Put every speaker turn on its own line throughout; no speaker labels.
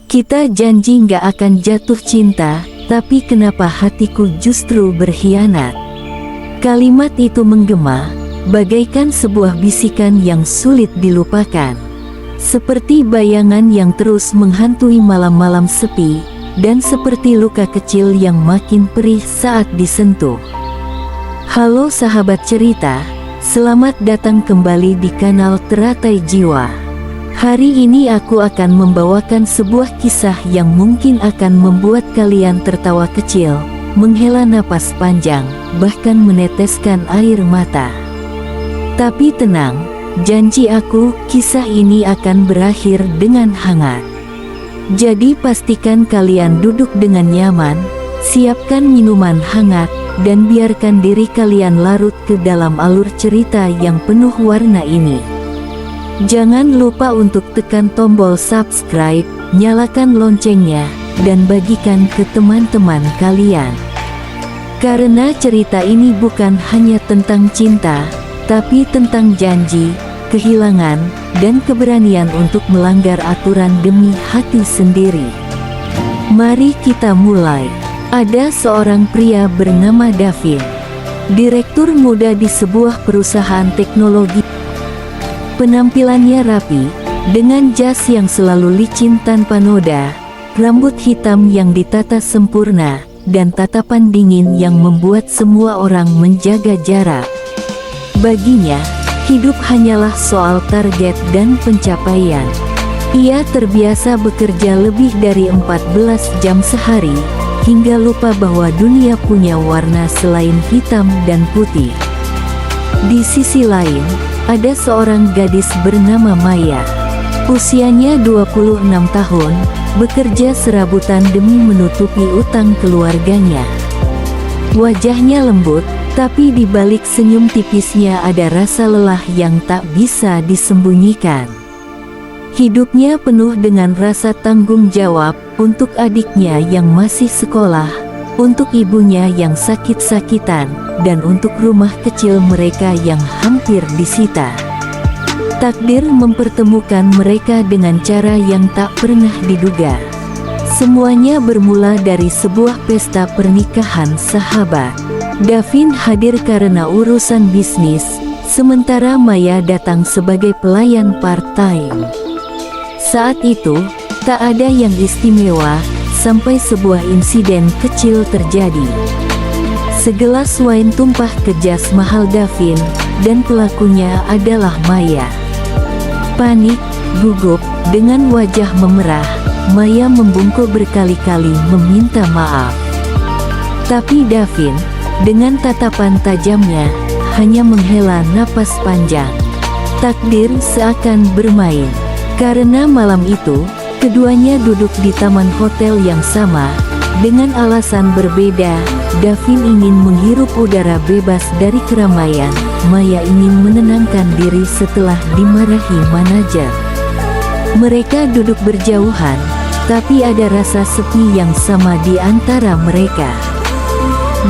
Kita janji nggak akan jatuh cinta, tapi kenapa hatiku justru berkhianat? Kalimat itu menggema, bagaikan sebuah bisikan yang sulit dilupakan. Seperti bayangan yang terus menghantui malam-malam sepi, dan seperti luka kecil yang makin perih saat disentuh. Halo sahabat cerita, selamat datang kembali di kanal Teratai Jiwa. Hari ini aku akan membawakan sebuah kisah yang mungkin akan membuat kalian tertawa kecil, menghela napas panjang, bahkan meneteskan air mata. Tapi tenang, janji aku, kisah ini akan berakhir dengan hangat. Jadi pastikan kalian duduk dengan nyaman, siapkan minuman hangat, dan biarkan diri kalian larut ke dalam alur cerita yang penuh warna ini. Jangan lupa untuk tekan tombol subscribe, nyalakan loncengnya, dan bagikan ke teman-teman kalian. Karena cerita ini bukan hanya tentang cinta, tapi tentang janji, kehilangan, dan keberanian untuk melanggar aturan demi hati sendiri. Mari kita mulai. Ada seorang pria bernama Davin, direktur muda di sebuah perusahaan teknologi. Penampilannya rapi, dengan jas yang selalu licin tanpa noda, rambut hitam yang ditata sempurna, dan tatapan dingin yang membuat semua orang menjaga jarak. Baginya, hidup hanyalah soal target dan pencapaian. Ia terbiasa bekerja lebih dari 14 jam sehari, hingga lupa bahwa dunia punya warna selain hitam dan putih. Di sisi lain, ada seorang gadis bernama Maya. Usianya 26 tahun, bekerja serabutan demi menutupi utang keluarganya. Wajahnya lembut, tapi di balik senyum tipisnya ada rasa lelah yang tak bisa disembunyikan. Hidupnya penuh dengan rasa tanggung jawab, untuk adiknya yang masih sekolah, untuk ibunya yang sakit-sakitan, dan untuk rumah kecil mereka yang hampir disita. Takdir mempertemukan mereka dengan cara yang tak pernah diduga. Semuanya bermula dari sebuah pesta pernikahan sahabat. Davin hadir karena urusan bisnis, sementara Maya datang sebagai pelayan part-time. Saat itu, tak ada yang istimewa, sampai sebuah insiden kecil terjadi. Segelas wine tumpah ke jas mahal Davin, dan pelakunya adalah Maya. Panik, gugup, dengan wajah memerah, Maya membungkuk berkali-kali meminta maaf. Tapi Davin, dengan tatapan tajamnya, hanya menghela napas panjang. Takdir seakan bermain. Karena malam itu, keduanya duduk di taman hotel yang sama. Dengan alasan berbeda, Davin ingin menghirup udara bebas dari keramaian, Maya ingin menenangkan diri setelah dimarahi manajer. Mereka duduk berjauhan, tapi ada rasa sepi yang sama di antara mereka.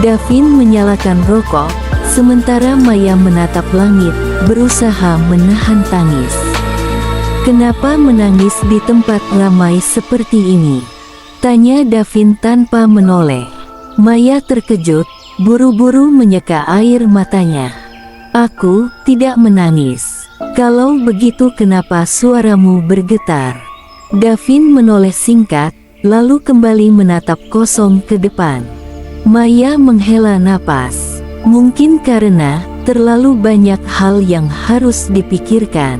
Davin menyalakan rokok, sementara Maya menatap langit, berusaha menahan tangis. Kenapa menangis di tempat ramai seperti ini? Tanya Davin tanpa menoleh. Maya terkejut, buru-buru menyeka air matanya. Aku tidak menangis. Kalau begitu kenapa suaramu bergetar? Davin menoleh singkat, lalu kembali menatap kosong ke depan. Maya menghela napas. Mungkin karena terlalu banyak hal yang harus dipikirkan.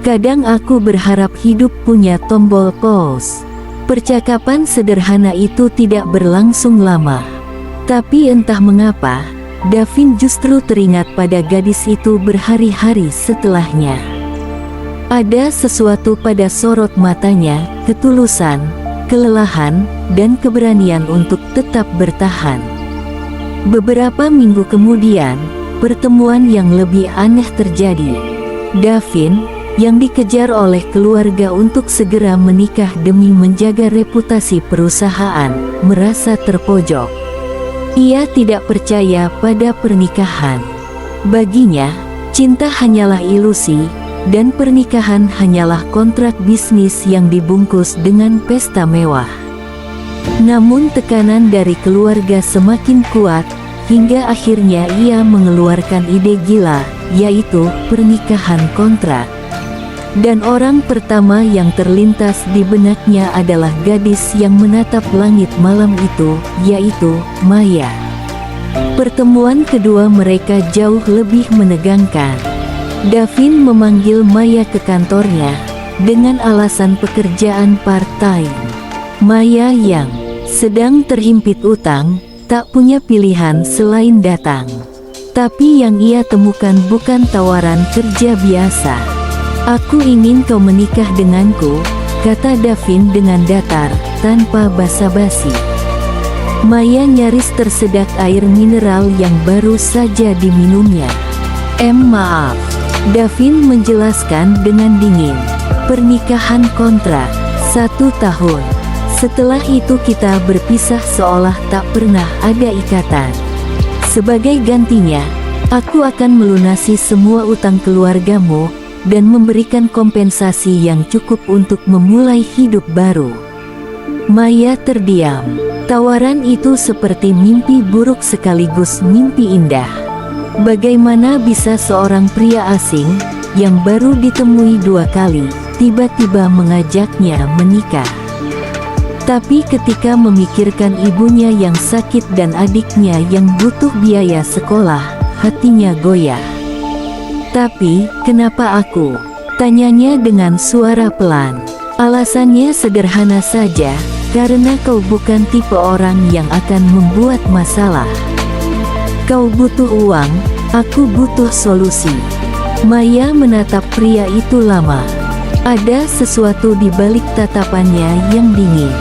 Kadang aku berharap hidup punya tombol pause. Percakapan sederhana itu tidak berlangsung lama. Tapi entah mengapa, Davin justru teringat pada gadis itu berhari-hari setelahnya. Ada sesuatu pada sorot matanya, ketulusan, kelelahan, dan keberanian untuk tetap bertahan. Beberapa minggu kemudian, pertemuan yang lebih aneh terjadi. Davin, yang dikejar oleh keluarga untuk segera menikah demi menjaga reputasi perusahaan, merasa terpojok. Ia tidak percaya pada pernikahan. Baginya, cinta hanyalah ilusi, dan pernikahan hanyalah kontrak bisnis yang dibungkus dengan pesta mewah. Namun tekanan dari keluarga semakin kuat, hingga akhirnya ia mengeluarkan ide gila, yaitu pernikahan kontrak. Dan orang pertama yang terlintas di benaknya adalah gadis yang menatap langit malam itu, yaitu Maya. Pertemuan kedua mereka jauh lebih menegangkan. Davin memanggil Maya ke kantornya, dengan alasan pekerjaan part-time. Maya yang sedang terhimpit utang, tak punya pilihan selain datang. Tapi yang ia temukan bukan tawaran kerja biasa. "Aku ingin kau menikah denganku," kata Davin dengan datar, tanpa basa-basi. Maya nyaris tersedak air mineral yang baru saja diminumnya. Maaf," Davin menjelaskan dengan dingin. "Pernikahan kontrak 1 tahun. Setelah itu kita berpisah seolah tak pernah ada ikatan. Sebagai gantinya, aku akan melunasi semua utang keluargamu dan memberikan kompensasi yang cukup untuk memulai hidup baru." Maya terdiam. Tawaran itu seperti mimpi buruk sekaligus mimpi indah. Bagaimana bisa seorang pria asing, yang baru ditemui 2 kali, tiba-tiba mengajaknya menikah? Tapi ketika memikirkan ibunya yang sakit dan adiknya yang butuh biaya sekolah, hatinya goyah. "Tapi, kenapa aku?" tanyanya dengan suara pelan. "Alasannya sederhana saja, karena kau bukan tipe orang yang akan membuat masalah. Kau butuh uang, aku butuh solusi." Maya menatap pria itu lama. Ada sesuatu di balik tatapannya yang dingin.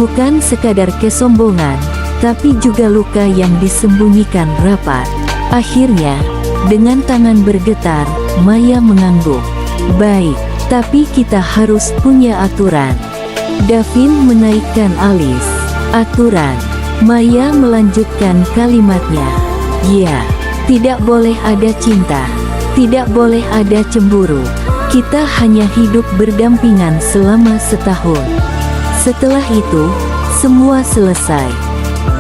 Bukan sekadar kesombongan, tapi juga luka yang disembunyikan rapat. Akhirnya, dengan tangan bergetar, Maya mengangguk. "Baik, tapi kita harus punya aturan." Davin menaikkan alis. "Aturan?" Maya melanjutkan kalimatnya. "Ya, tidak boleh ada cinta. Tidak boleh ada cemburu. Kita hanya hidup berdampingan selama 1 tahun. Setelah itu, semua selesai."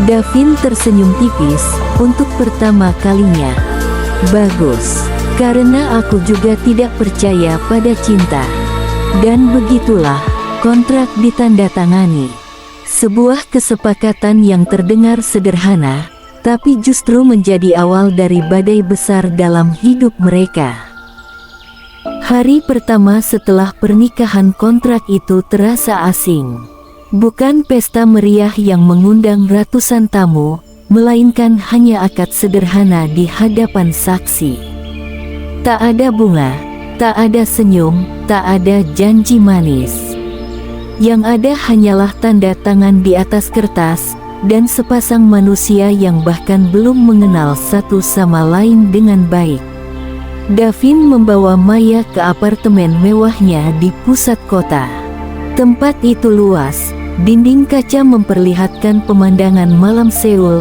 Davin tersenyum tipis, untuk pertama kalinya. "Bagus, karena aku juga tidak percaya pada cinta." Dan begitulah, kontrak ditandatangani. Sebuah kesepakatan yang terdengar sederhana, tapi justru menjadi awal dari badai besar dalam hidup mereka. Hari pertama setelah pernikahan kontrak itu terasa asing. Bukan pesta meriah yang mengundang ratusan tamu, melainkan hanya akad sederhana di hadapan saksi. Tak ada bunga, tak ada senyum, tak ada janji manis. Yang ada hanyalah tanda tangan di atas kertas, dan sepasang manusia yang bahkan belum mengenal satu sama lain dengan baik. Davin membawa Maya ke apartemen mewahnya di pusat kota. Tempat itu luas, dinding kaca memperlihatkan pemandangan malam Seoul,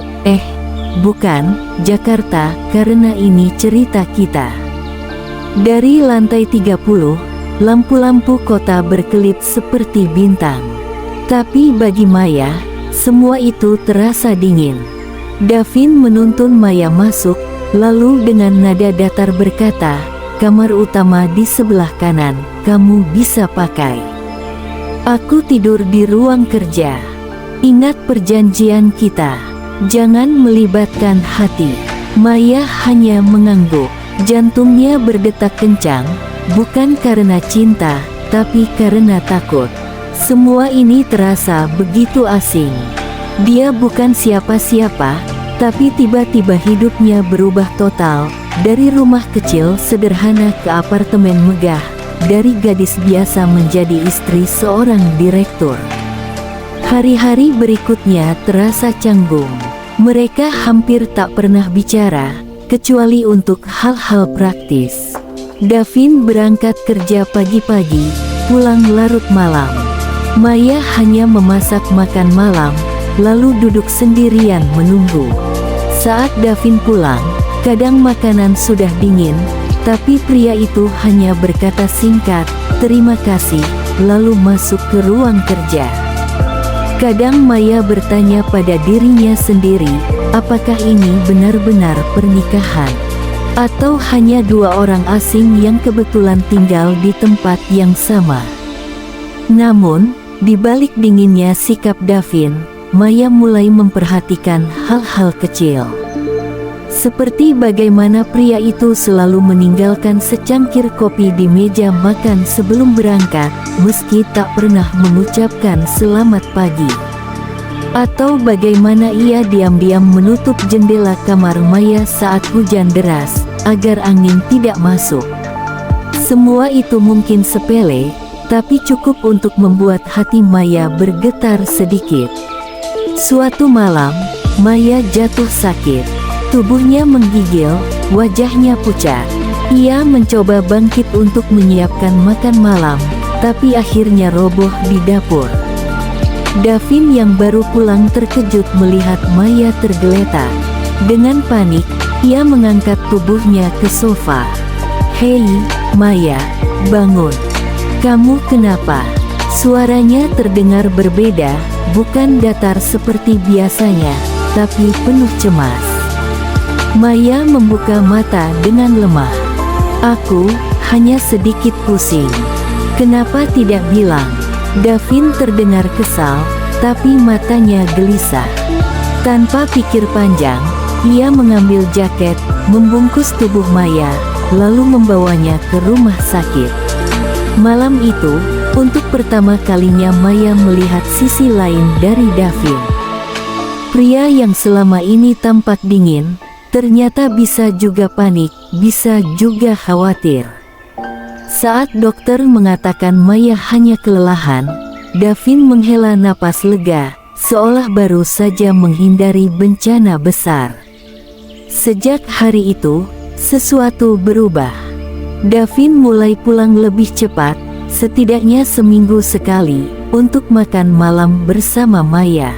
bukan, Jakarta, karena ini cerita kita. Dari lantai 30, lampu-lampu kota berkelip seperti bintang. Tapi bagi Maya, semua itu terasa dingin. Davin menuntun Maya masuk, lalu dengan nada datar berkata, "Kamar utama di sebelah kanan, kamu bisa pakai. Aku tidur di ruang kerja. Ingat perjanjian kita. Jangan melibatkan hati." Maya hanya mengangguk. Jantungnya berdetak kencang, bukan karena cinta, tapi karena takut. Semua ini terasa begitu asing. Dia bukan siapa-siapa, tapi tiba-tiba hidupnya berubah total, dari rumah kecil sederhana ke apartemen megah, dari gadis biasa menjadi istri seorang direktur. Hari-hari berikutnya terasa canggung. Mereka hampir tak pernah bicara, kecuali untuk hal-hal praktis. Davin berangkat kerja pagi-pagi, pulang larut malam. Maya hanya memasak makan malam, lalu duduk sendirian menunggu. Saat Davin pulang, kadang makanan sudah dingin, Tapi pria itu hanya berkata singkat, "Terima kasih," lalu masuk ke ruang kerja. Kadang Maya bertanya pada dirinya sendiri, apakah ini benar-benar pernikahan? Atau hanya dua orang asing yang kebetulan tinggal di tempat yang sama? Namun, di balik dinginnya sikap Davin, Maya mulai memperhatikan hal-hal kecil. Seperti bagaimana pria itu selalu meninggalkan secangkir kopi di meja makan sebelum berangkat, meski tak pernah mengucapkan selamat pagi. Atau bagaimana ia diam-diam menutup jendela kamar Maya saat hujan deras, agar angin tidak masuk. Semua itu mungkin sepele, tapi cukup untuk membuat hati Maya bergetar sedikit. Suatu malam, Maya jatuh sakit. Tubuhnya menggigil, wajahnya pucat. Ia mencoba bangkit untuk menyiapkan makan malam, tapi akhirnya roboh di dapur. Davin yang baru pulang terkejut melihat Maya tergeletak. Dengan panik, ia mengangkat tubuhnya ke sofa. "Hei, Maya, bangun. Kamu kenapa?" Suaranya terdengar berbeda, bukan datar seperti biasanya, tapi penuh cemas. Maya membuka mata dengan lemah. "Aku hanya sedikit pusing. Kenapa tidak bilang?" Davin terdengar kesal, tapi matanya gelisah. Tanpa pikir panjang, ia mengambil jaket, membungkus tubuh Maya, lalu membawanya ke rumah sakit. Malam itu, untuk pertama kalinya Maya melihat sisi lain dari Davin. Pria yang selama ini tampak dingin, ternyata bisa juga panik, bisa juga khawatir. Saat dokter mengatakan Maya hanya kelelahan, Davin menghela napas lega, seolah baru saja menghindari bencana besar. Sejak hari itu, sesuatu berubah. Davin mulai pulang lebih cepat, setidaknya seminggu sekali, untuk makan malam bersama Maya.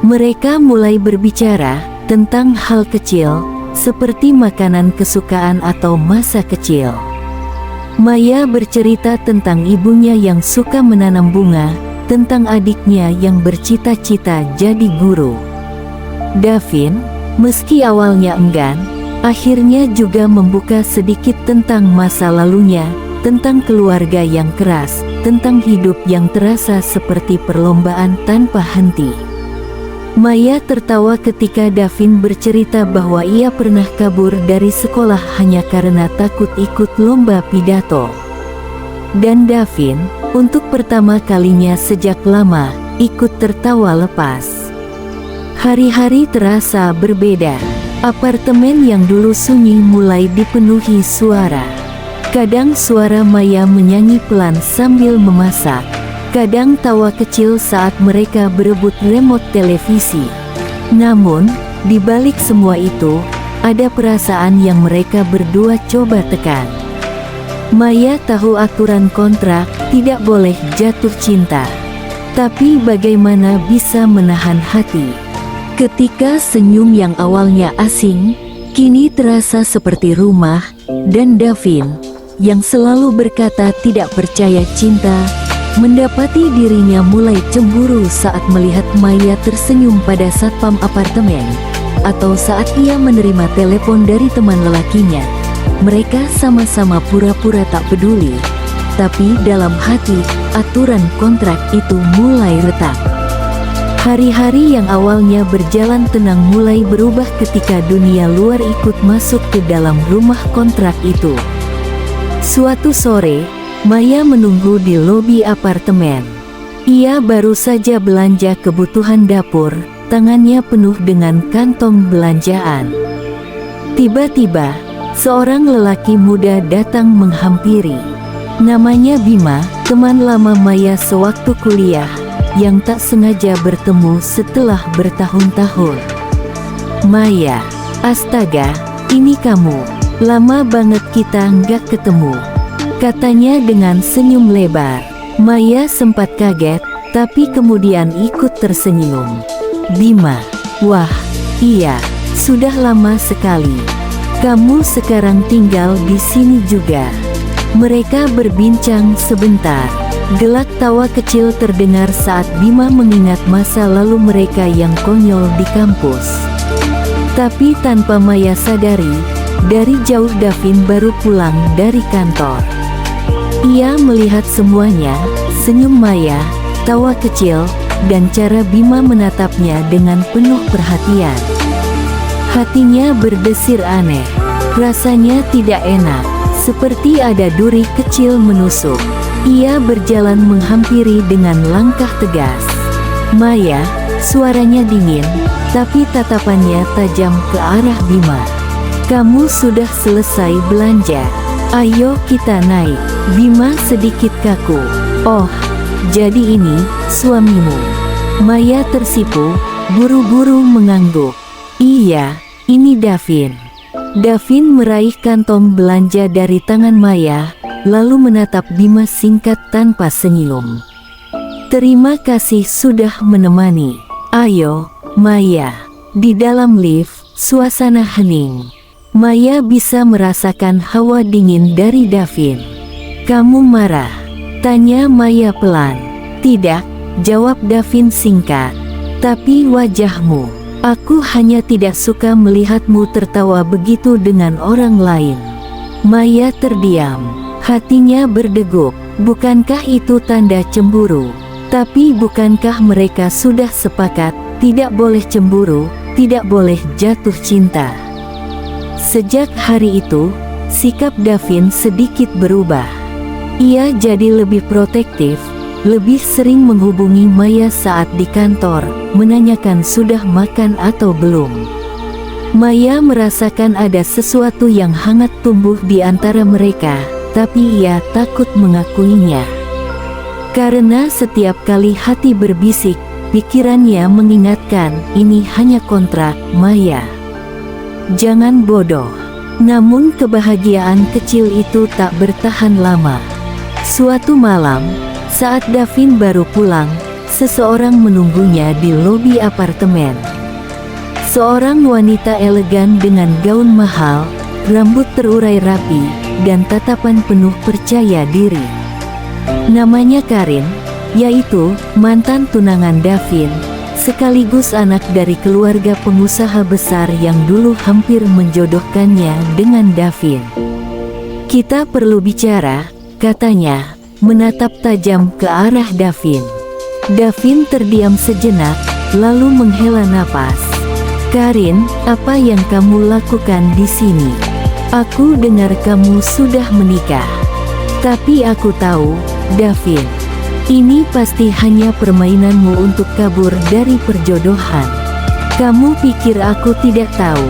Mereka mulai berbicara tentang hal kecil, seperti makanan kesukaan atau masa kecil. Maya bercerita tentang ibunya yang suka menanam bunga, tentang adiknya yang bercita-cita jadi guru. Davin, meski awalnya enggan, akhirnya juga membuka sedikit tentang masa lalunya, tentang keluarga yang keras, tentang hidup yang terasa seperti perlombaan tanpa henti. Maya tertawa ketika Davin bercerita bahwa ia pernah kabur dari sekolah hanya karena takut ikut lomba pidato. Dan Davin, untuk pertama kalinya sejak lama, ikut tertawa lepas. Hari-hari terasa berbeda. Apartemen yang dulu sunyi mulai dipenuhi suara. Kadang suara Maya menyanyi pelan sambil memasak. Kadang tawa kecil saat mereka berebut remote televisi. Namun, di balik semua itu, ada perasaan yang mereka berdua coba tekan. Maya tahu aturan kontrak, tidak boleh jatuh cinta. Tapi bagaimana bisa menahan hati? Ketika senyum yang awalnya asing, kini terasa seperti rumah, dan Davin, yang selalu berkata tidak percaya cinta, mendapati dirinya mulai cemburu saat melihat Maya tersenyum pada satpam apartemen, atau saat ia menerima telepon dari teman lelakinya. Mereka sama-sama pura-pura tak peduli, tapi dalam hati, aturan kontrak itu mulai retak. Hari-hari yang awalnya berjalan tenang mulai berubah ketika dunia luar ikut masuk ke dalam rumah kontrak itu. Suatu sore, Maya menunggu di lobi apartemen. Ia baru saja belanja kebutuhan dapur, tangannya penuh dengan kantong belanjaan. Tiba-tiba, seorang lelaki muda datang menghampiri. Namanya Bima, teman lama Maya sewaktu kuliah, yang tak sengaja bertemu setelah bertahun-tahun. "Maya, astaga, ini kamu. Lama banget kita nggak ketemu," katanya dengan senyum lebar. Maya sempat kaget, tapi kemudian ikut tersenyum. "Bima, wah, iya, sudah lama sekali. Kamu sekarang tinggal di sini juga. Mereka berbincang sebentar. Gelak tawa kecil terdengar saat Bima mengingat masa lalu mereka yang konyol di kampus. Tapi tanpa Maya sadari, dari jauh Davin baru pulang dari kantor. Ia melihat semuanya, senyum Maya, tawa kecil, dan cara Bima menatapnya dengan penuh perhatian. Hatinya berdesir aneh. Rasanya tidak enak, seperti ada duri kecil menusuk. Ia berjalan menghampiri dengan langkah tegas. Maya, suaranya dingin, tapi tatapannya tajam ke arah Bima. Kamu sudah selesai belanja. Ayo kita naik. Bima sedikit kaku. Oh, jadi ini suamimu. Maya tersipu, buru-buru mengangguk. Iya, ini Davin. Davin meraih kantong belanja dari tangan Maya, lalu menatap Bima singkat tanpa senyum. Terima kasih sudah menemani. Ayo, Maya. Di dalam lift, suasana hening. Maya bisa merasakan hawa dingin dari Davin. Kamu marah? Tanya Maya pelan. Tidak, jawab Davin singkat. Tapi wajahmu. Aku hanya tidak suka melihatmu tertawa begitu dengan orang lain. Maya terdiam. Hatinya berdegup. Bukankah itu tanda cemburu? Tapi bukankah mereka sudah sepakat, tidak boleh cemburu, tidak boleh jatuh cinta? Sejak hari itu, sikap Davin sedikit berubah. Ia jadi lebih protektif, lebih sering menghubungi Maya saat di kantor, menanyakan sudah makan atau belum. Maya merasakan ada sesuatu yang hangat tumbuh di antara mereka, tapi ia takut mengakuinya. Karena setiap kali hati berbisik, pikirannya mengingatkan, ini hanya kontrak, Maya. Jangan bodoh. Namun kebahagiaan kecil itu tak bertahan lama. Suatu malam, saat Davin baru pulang, seseorang menunggunya di lobi apartemen. Seorang wanita elegan dengan gaun mahal, rambut terurai rapi, dan tatapan penuh percaya diri. Namanya Karin, yaitu mantan tunangan Davin, sekaligus anak dari keluarga pengusaha besar yang dulu hampir menjodohkannya dengan Davin. Kita perlu bicara, katanya, menatap tajam ke arah Davin. Davin terdiam sejenak, lalu menghela napas. Karin, apa yang kamu lakukan di sini? Aku dengar kamu sudah menikah. Tapi aku tahu, Davin, ini pasti hanya permainanmu untuk kabur dari perjodohan. Kamu pikir aku tidak tahu?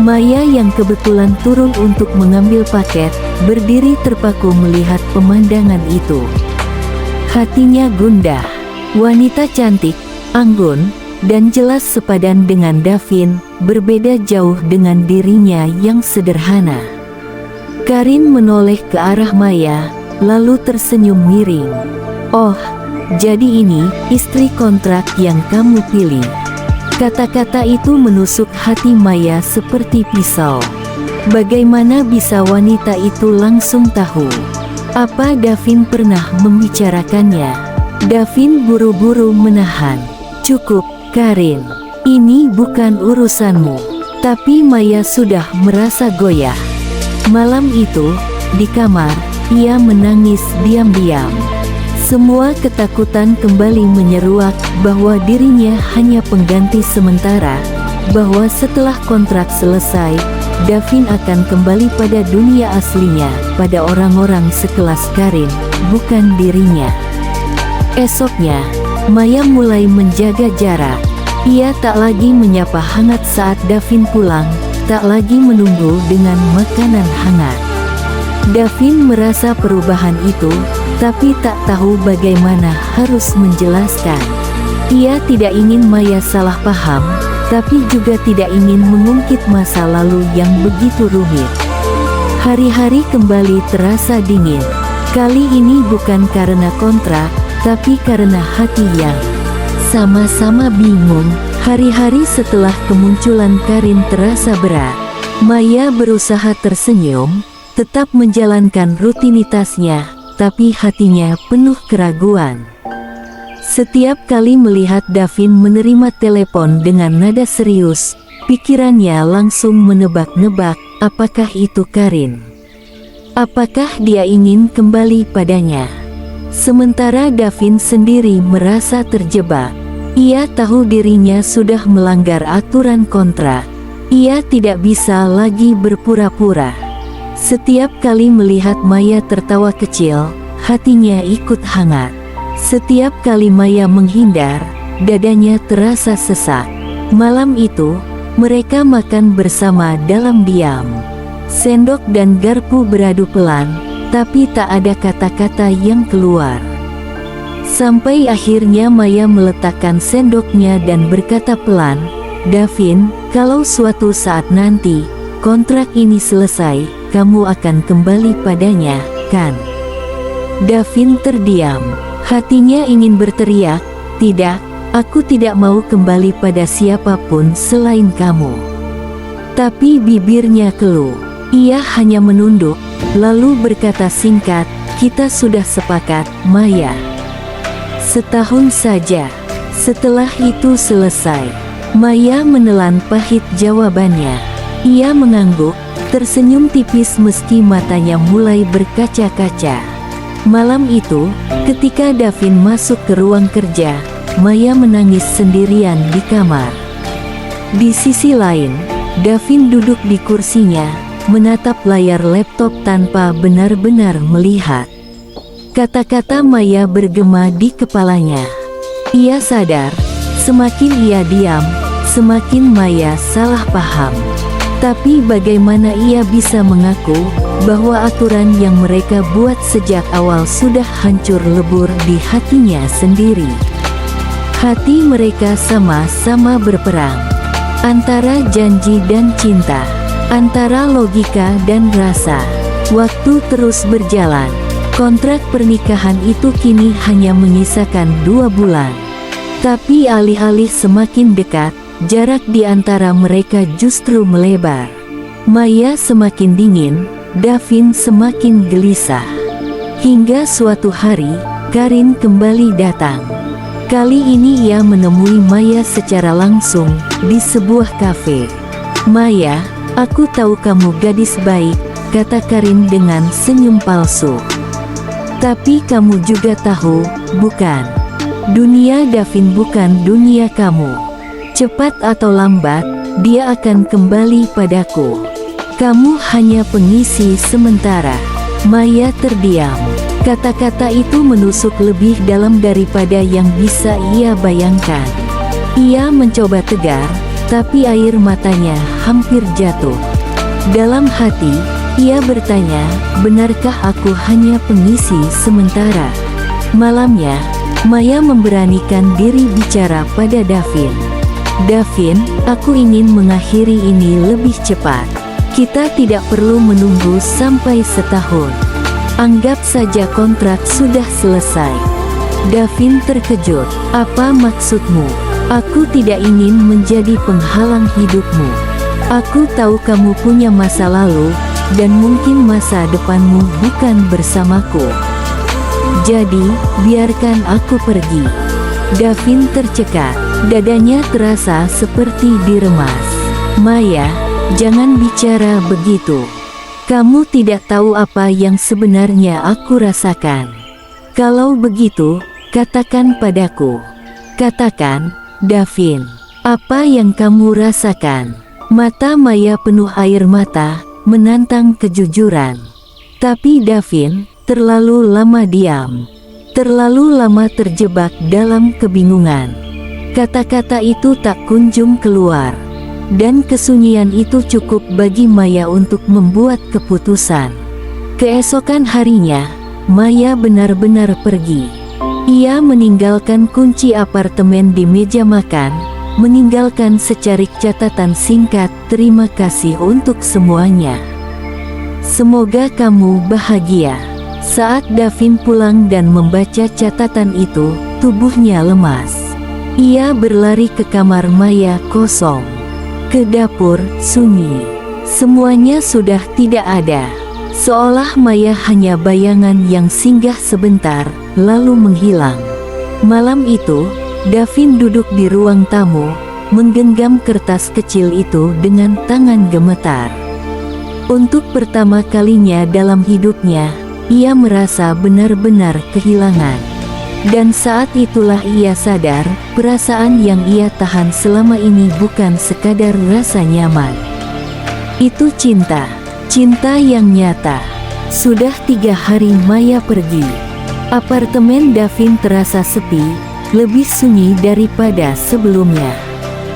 Maya yang kebetulan turun untuk mengambil paket, berdiri terpaku melihat pemandangan itu. Hatinya gundah. Wanita cantik, anggun, dan jelas sepadan dengan Davin, berbeda jauh dengan dirinya yang sederhana. Karin menoleh ke arah Maya, lalu tersenyum miring. Oh, jadi ini istri kontrak yang kamu pilih. Kata-kata itu menusuk hati Maya seperti pisau. Bagaimana bisa wanita itu langsung tahu? Apa Davin pernah membicarakannya? Davin buru-buru menahan. Cukup, Karin. Ini bukan urusanmu. Tapi Maya sudah merasa goyah. Malam itu, di kamar, ia menangis diam-diam. Semua ketakutan kembali menyeruak bahwa dirinya hanya pengganti sementara, bahwa setelah kontrak selesai, Davin akan kembali pada dunia aslinya, pada orang-orang sekelas Karin, bukan dirinya. Esoknya, Maya mulai menjaga jarak. Ia tak lagi menyapa hangat saat Davin pulang, tak lagi menunggu dengan makanan hangat. Davin merasa perubahan itu, tapi tak tahu bagaimana harus menjelaskan. Ia tidak ingin Maya salah paham, tapi juga tidak ingin mengungkit masa lalu yang begitu rumit. Hari-hari kembali terasa dingin. Kali ini bukan karena kontrak, tapi karena hati yang sama-sama bingung. Hari-hari setelah kemunculan Karin terasa berat. Maya berusaha tersenyum, tetap menjalankan rutinitasnya, tapi hatinya penuh keraguan. Setiap kali melihat Davin menerima telepon dengan nada serius, pikirannya langsung menebak-nebak, apakah itu Karin? Apakah dia ingin kembali padanya? Sementara Davin sendiri merasa terjebak. Ia tahu dirinya sudah melanggar aturan kontrak. Ia tidak bisa lagi berpura-pura. Setiap kali melihat Maya tertawa kecil, hatinya ikut hangat. Setiap kali Maya menghindar, dadanya terasa sesak. Malam itu, mereka makan bersama dalam diam. Sendok dan garpu beradu pelan, tapi tak ada kata-kata yang keluar. Sampai akhirnya Maya meletakkan sendoknya dan berkata pelan, "Davin, kalau suatu saat nanti kontrak ini selesai, kamu akan kembali padanya, kan?" Davin terdiam. Hatinya ingin berteriak, "Tidak, aku tidak mau kembali pada siapapun selain kamu." Tapi bibirnya keluh. Ia hanya menunduk, lalu berkata singkat, "Kita sudah sepakat, Maya." Setahun saja. Setelah itu selesai. Maya menelan pahit jawabannya. Ia mengangguk, tersenyum tipis meski matanya mulai berkaca-kaca. Malam itu, ketika Davin masuk ke ruang kerja, Maya menangis sendirian di kamar. Di sisi lain, Davin duduk di kursinya, menatap layar laptop tanpa benar-benar melihat. Kata-kata Maya bergema di kepalanya. Ia sadar, semakin ia diam, semakin Maya salah paham. Tapi bagaimana ia bisa mengaku bahwa aturan yang mereka buat sejak awal sudah hancur lebur di hatinya sendiri? Hati mereka sama-sama berperang antara janji dan cinta, antara logika dan rasa. Waktu terus berjalan. Kontrak pernikahan itu kini hanya menyisakan 2 bulan. Tapi alih-alih semakin dekat, jarak di antara mereka justru melebar. Maya semakin dingin, Davin semakin gelisah. Hingga suatu hari, Karin kembali datang. Kali ini ia menemui Maya secara langsung di sebuah kafe. "Maya, aku tahu kamu gadis baik," kata Karin dengan senyum palsu. "Tapi kamu juga tahu, bukan? Dunia Davin bukan dunia kamu. Cepat atau lambat, dia akan kembali padaku. Kamu hanya pengisi sementara." Maya terdiam. Kata-kata itu menusuk lebih dalam daripada yang bisa ia bayangkan. Ia mencoba tegar, tapi air matanya hampir jatuh. Dalam hati, ia bertanya, "Benarkah aku hanya pengisi sementara?" Malamnya, Maya memberanikan diri bicara pada Davin. "Davin, aku ingin mengakhiri ini lebih cepat. Kita tidak perlu menunggu sampai setahun. Anggap saja kontrak sudah selesai." Davin terkejut. "Apa maksudmu?" "Aku tidak ingin menjadi penghalang hidupmu. Aku tahu kamu punya masa lalu, dan mungkin masa depanmu bukan bersamaku. Jadi, biarkan aku pergi." Davin tercekat. Dadanya terasa seperti diremas. "Maya, jangan bicara begitu. Kamu tidak tahu apa yang sebenarnya aku rasakan. Kalau begitu, katakan padaku. Katakan, Davin, apa yang kamu rasakan?" Mata Maya penuh air mata, menantang kejujuran. Tapi Davin terlalu lama diam. Terlalu lama terjebak dalam kebingungan. Kata-kata itu tak kunjung keluar. Dan kesunyian itu cukup bagi Maya untuk membuat keputusan. Keesokan harinya, Maya benar-benar pergi. Ia meninggalkan kunci apartemen di meja makan, meninggalkan secarik catatan singkat, "Terima kasih untuk semuanya. Semoga kamu bahagia." Saat Davin pulang dan membaca catatan itu, tubuhnya lemas. Ia berlari ke kamar Maya kosong. Ke dapur, sunyi. Semuanya sudah tidak ada. Seolah Maya hanya bayangan yang singgah sebentar, lalu menghilang. Malam itu, Davin duduk di ruang tamu, menggenggam kertas kecil itu dengan tangan gemetar. Untuk pertama kalinya dalam hidupnya, ia merasa benar-benar kehilangan. Dan saat itulah ia sadar, perasaan yang ia tahan selama ini bukan sekadar rasa nyaman. Itu cinta. Cinta yang nyata. Sudah 3 hari Maya pergi. Apartemen Davin terasa sepi, lebih sunyi daripada sebelumnya.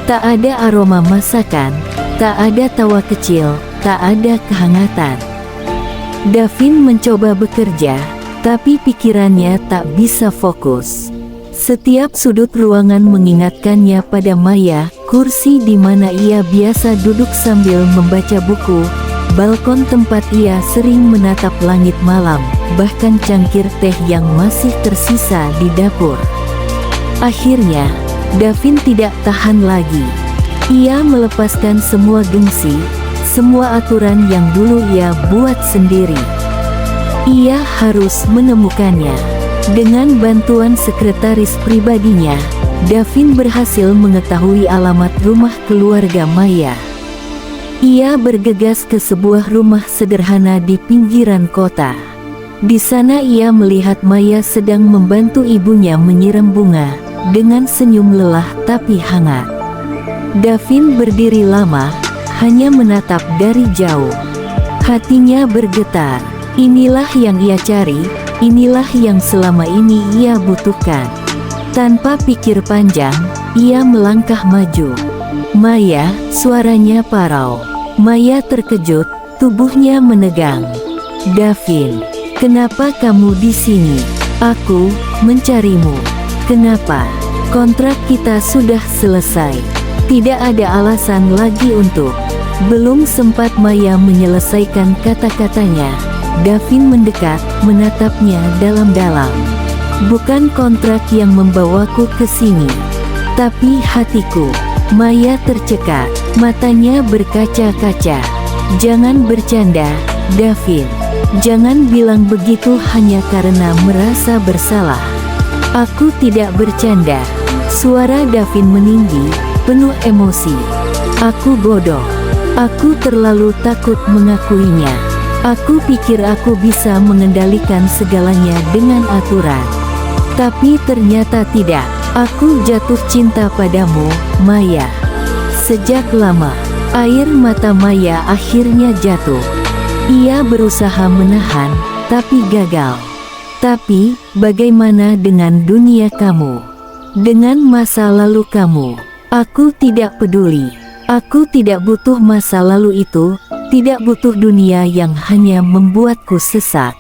Tak ada aroma masakan, tak ada tawa kecil, tak ada kehangatan. Davin mencoba bekerja, tapi pikirannya tak bisa fokus. Setiap sudut ruangan mengingatkannya pada Maya, kursi di mana ia biasa duduk sambil membaca buku, balkon tempat ia sering menatap langit malam, bahkan cangkir teh yang masih tersisa di dapur. Akhirnya, Davin tidak tahan lagi. Ia melepaskan semua gengsi, semua aturan yang dulu ia buat sendiri. Ia harus menemukannya. Dengan bantuan sekretaris pribadinya, Davin berhasil mengetahui alamat rumah keluarga Maya. Ia bergegas ke sebuah rumah sederhana di pinggiran kota. Di sana ia melihat Maya sedang membantu ibunya menyiram bunga, dengan senyum lelah tapi hangat. Davin berdiri lama, hanya menatap dari jauh. Hatinya bergetar. Inilah yang ia cari, inilah yang selama ini ia butuhkan. Tanpa pikir panjang, ia melangkah maju. Maya, suaranya parau. Maya terkejut, tubuhnya menegang. Davin, kenapa kamu di sini? Aku mencarimu. Kenapa? Kontrak kita sudah selesai. Tidak ada alasan lagi untuk. Belum sempat Maya menyelesaikan kata-katanya, Davin mendekat, menatapnya dalam-dalam. Bukan kontrak yang membawaku ke sini, tapi hatiku. Maya tercekat, matanya berkaca-kaca. Jangan bercanda, Davin. Jangan bilang begitu hanya karena merasa bersalah. Aku tidak bercanda. Suara Davin meninggi, penuh emosi. Aku bodoh. Aku terlalu takut mengakuinya. Aku pikir aku bisa mengendalikan segalanya dengan aturan. Tapi ternyata tidak. Aku jatuh cinta padamu, Maya. Sejak lama, air mata Maya akhirnya jatuh. Ia berusaha menahan, tapi gagal. Tapi, bagaimana dengan dunia kamu? Dengan masa lalu kamu? Aku tidak peduli. Aku tidak butuh masa lalu itu, tidak butuh dunia yang hanya membuatku sesak.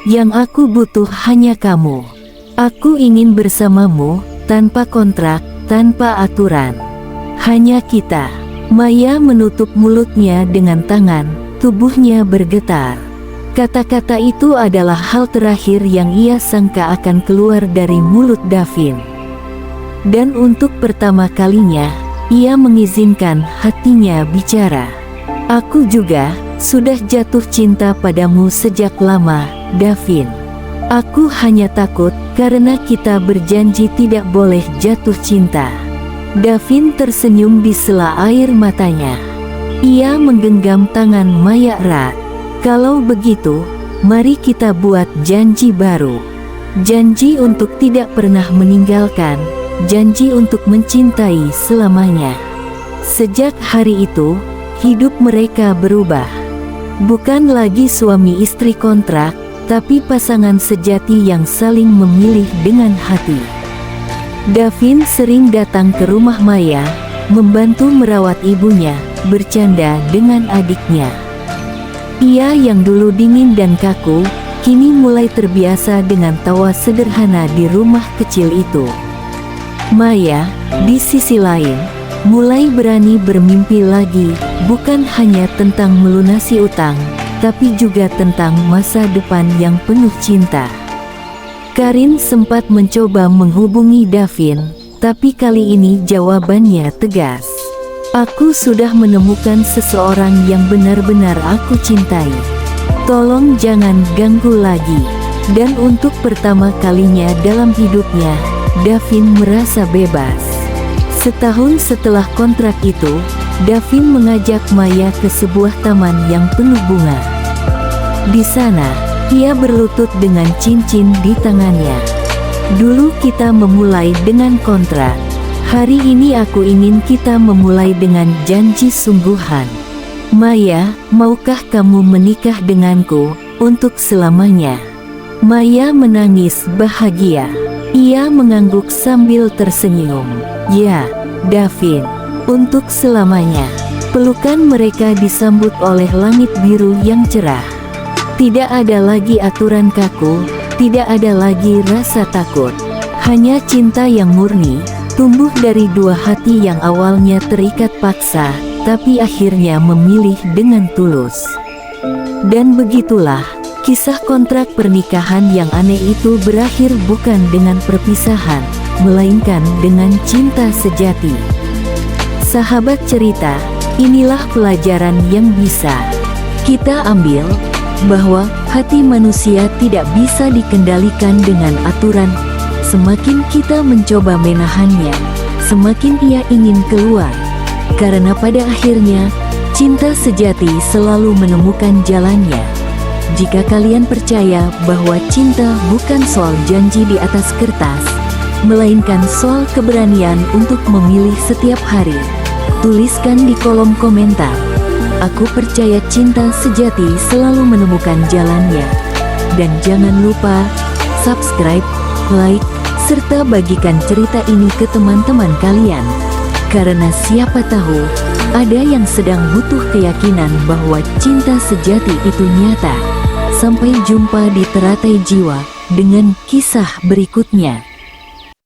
Yang aku butuh hanya kamu. Aku ingin bersamamu, tanpa kontrak, tanpa aturan. Hanya kita. Maya menutup mulutnya dengan tangan, tubuhnya bergetar. Kata-kata itu adalah hal terakhir yang ia sangka akan keluar dari mulut Davin. Dan untuk pertama kalinya, ia mengizinkan hatinya bicara. Aku juga sudah jatuh cinta padamu sejak lama, Davin. Aku hanya takut karena kita berjanji tidak boleh jatuh cinta. Davin tersenyum di sela air matanya. Ia menggenggam tangan Maya erat. Kalau begitu, mari kita buat janji baru. Janji untuk tidak pernah meninggalkan, janji untuk mencintai selamanya. Sejak hari itu, hidup mereka berubah. Bukan lagi suami istri kontrak, tapi pasangan sejati yang saling memilih dengan hati. Davin sering datang ke rumah Maya, membantu merawat ibunya, bercanda dengan adiknya. Ia yang dulu dingin dan kaku, kini mulai terbiasa dengan tawa sederhana di rumah kecil itu. Maya, di sisi lain, mulai berani bermimpi lagi, bukan hanya tentang melunasi utang, tapi juga tentang masa depan yang penuh cinta. Karin sempat mencoba menghubungi Davin, tapi kali ini jawabannya tegas. Aku sudah menemukan seseorang yang benar-benar aku cintai. Tolong jangan ganggu lagi. Dan untuk pertama kalinya dalam hidupnya, Davin merasa bebas. Setahun setelah kontrak itu, Davin mengajak Maya ke sebuah taman yang penuh bunga. Di sana, ia berlutut dengan cincin di tangannya. Dulu kita memulai dengan kontrak. Hari ini aku ingin kita memulai dengan janji sungguhan. Maya, maukah kamu menikah denganku untuk selamanya? Maya menangis bahagia. Ia mengangguk sambil tersenyum. Ya, Davin, untuk selamanya. Pelukan mereka disambut oleh langit biru yang cerah. Tidak ada lagi aturan kaku, tidak ada lagi rasa takut. Hanya cinta yang murni, tumbuh dari dua hati yang awalnya terikat paksa, tapi akhirnya memilih dengan tulus. Dan begitulah, kisah kontrak pernikahan yang aneh itu berakhir bukan dengan perpisahan, melainkan dengan cinta sejati. Sahabat cerita, inilah pelajaran yang bisa kita ambil, bahwa hati manusia tidak bisa dikendalikan dengan aturan. Semakin kita mencoba menahannya, semakin ia ingin keluar. Karena pada akhirnya, cinta sejati selalu menemukan jalannya. Jika kalian percaya bahwa cinta bukan soal janji di atas kertas, melainkan soal keberanian untuk memilih setiap hari, tuliskan di kolom komentar. Aku percaya cinta sejati selalu menemukan jalannya. Dan jangan lupa subscribe, like, serta bagikan cerita ini ke teman-teman kalian. Karena siapa tahu, ada yang sedang butuh keyakinan bahwa cinta sejati itu nyata. Sampai jumpa di Teratai Jiwa dengan kisah berikutnya.